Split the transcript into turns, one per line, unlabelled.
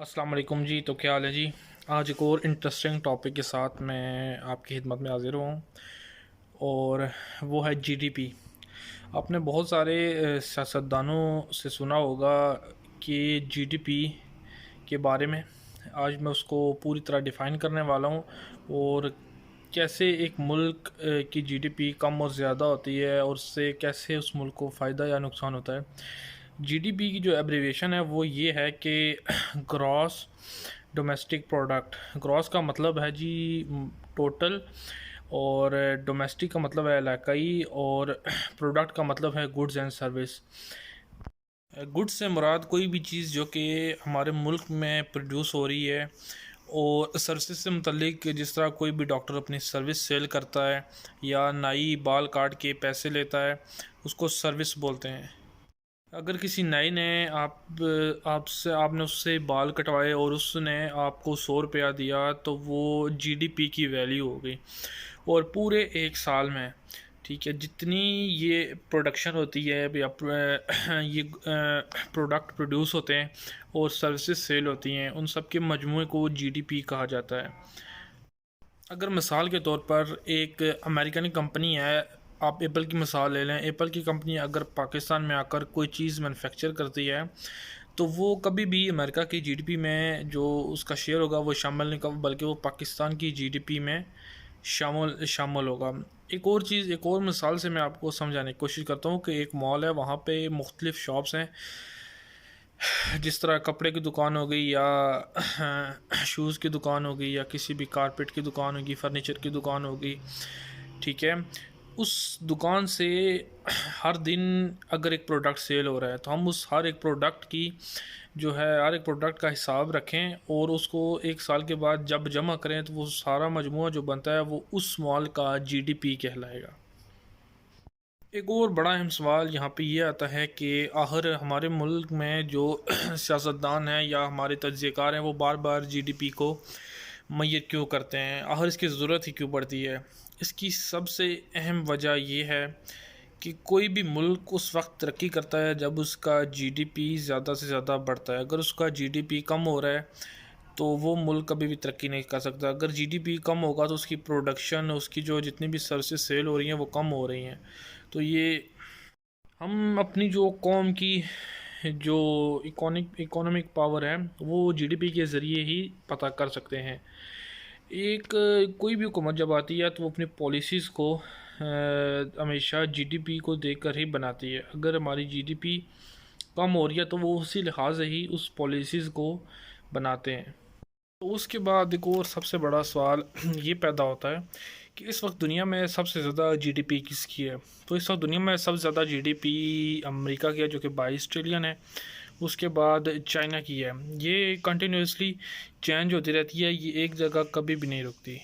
السلام علیکم جی، تو کیا حال ہے جی؟ آج ایک اور انٹرسٹنگ ٹاپک کے ساتھ میں آپ کی خدمت میں حاضر ہوں، اور وہ ہے جی ڈی پی۔ آپ نے بہت سارے سیاستدانوں سے سنا ہوگا کہ جی ڈی پی کے بارے میں۔ آج میں اس کو پوری طرح ڈیفائن کرنے والا ہوں، اور کیسے ایک ملک کی جی ڈی پی کم اور زیادہ ہوتی ہے، اور اس سے کیسے اس ملک کو فائدہ یا نقصان ہوتا ہے۔ جی ڈی پی کی جو ایبریویشن ہے وہ یہ ہے کہ گراس ڈومیسٹک پروڈکٹ۔ گراس کا مطلب ہے جی ٹوٹل، اور ڈومیسٹک کا مطلب ہے علاقائی، اور پروڈکٹ کا مطلب ہے گڈز اینڈ سروس۔ گڈز سے مراد کوئی بھی چیز جو کہ ہمارے ملک میں پروڈیوس ہو رہی ہے، اور سروسز سے متعلق جس طرح کوئی بھی ڈاکٹر اپنی سروس سیل کرتا ہے، یا نائی بال کاٹ کے پیسے لیتا ہے، اس کو سروس بولتے ہیں۔ اگر کسی نائی نے آپ نے اس سے بال کٹوائے اور اس نے آپ کو 100 روپیہ دیا، تو وہ جی ڈی پی کی ویلیو ہو گئی۔ اور پورے ایک سال میں، ٹھیک ہے، جتنی یہ پروڈکشن ہوتی ہے یا یہ پروڈکٹ پروڈیوس ہوتے ہیں اور سروسز سیل ہوتی ہیں، ان سب کے مجموعے کو جی ڈی پی کہا جاتا ہے۔ اگر مثال کے طور پر ایک امریکن کمپنی ہے، آپ ایپل کی مثال لے لیں۔ ایپل کی کمپنی اگر پاکستان میں آ کر کوئی چیز مینوفیکچر کرتی ہے، تو وہ کبھی بھی امریکہ کی جی ڈی پی میں جو اس کا شیئر ہوگا وہ شامل نہیں ہوگا، بلکہ وہ پاکستان کی جی ڈی پی میں شامل ہوگا۔ ایک اور مثال سے میں آپ کو سمجھانے کی کوشش کرتا ہوں کہ ایک مال ہے، وہاں پہ مختلف شاپس ہیں، جس طرح کپڑے کی دکان ہو گئی، یا شوز کی دکان ہو گئی، یا کسی بھی کارپیٹ کی دکان ہوگی، فرنیچر کی دکان ہوگی، ٹھیک ہے۔ اس دکان سے ہر دن اگر ایک پروڈکٹ سیل ہو رہا ہے، تو ہم اس ہر ایک پروڈکٹ کی جو ہے ہر ایک پروڈکٹ کا حساب رکھیں، اور اس کو ایک سال کے بعد جب جمع کریں، تو وہ سارا مجموعہ جو بنتا ہے وہ اس مال کا جی ڈی پی کہلائے گا۔ ایک اور بڑا اہم سوال یہاں پہ یہ آتا ہے کہ آخر ہمارے ملک میں جو سیاستدان ہیں یا ہمارے تجزیہ کار ہیں، وہ بار بار جی ڈی پی کو میت کیوں کرتے ہیں؟ آخر اس کی ضرورت ہی کیوں پڑتی ہے؟ اس کی سب سے اہم وجہ یہ ہے کہ کوئی بھی ملک اس وقت ترقی کرتا ہے جب اس کا جی ڈی پی زیادہ سے زیادہ بڑھتا ہے۔ اگر اس کا جی ڈی پی کم ہو رہا ہے تو وہ ملک کبھی بھی ترقی نہیں کر سکتا۔ اگر جی ڈی پی کم ہوگا تو اس کی پروڈکشن، اس کی جو جتنی بھی سروسز سیل ہو رہی ہیں وہ کم ہو رہی ہیں۔ تو یہ ہم اپنی جو قوم کی جو اکانومک پاور ہے وہ جی ڈی پی کے ذریعے ہی پتہ کر سکتے ہیں۔ کوئی بھی حکومت جب آتی ہے تو وہ اپنی پالیسیز کو ہمیشہ جی ڈی پی کو دیکھ کر ہی بناتی ہے۔ اگر ہماری جی ڈی پی کم ہو رہی ہے تو وہ اسی لحاظ سے ہی اس پالیسیز کو بناتے ہیں۔ تو اس کے بعد ایک اور سب سے بڑا سوال یہ پیدا ہوتا ہے کہ اس وقت دنیا میں سب سے زیادہ جی ڈی پی کس کی ہے؟ تو اس وقت دنیا میں سب سے زیادہ جی ڈی پی امریکہ کی ہے، جو کہ 22 ٹریلین ہے۔ اس کے بعد چائنا کی ہے۔ یہ کنٹینیوسلی چینج ہوتی رہتی ہے، یہ ایک جگہ کبھی بھی نہیں رکتی۔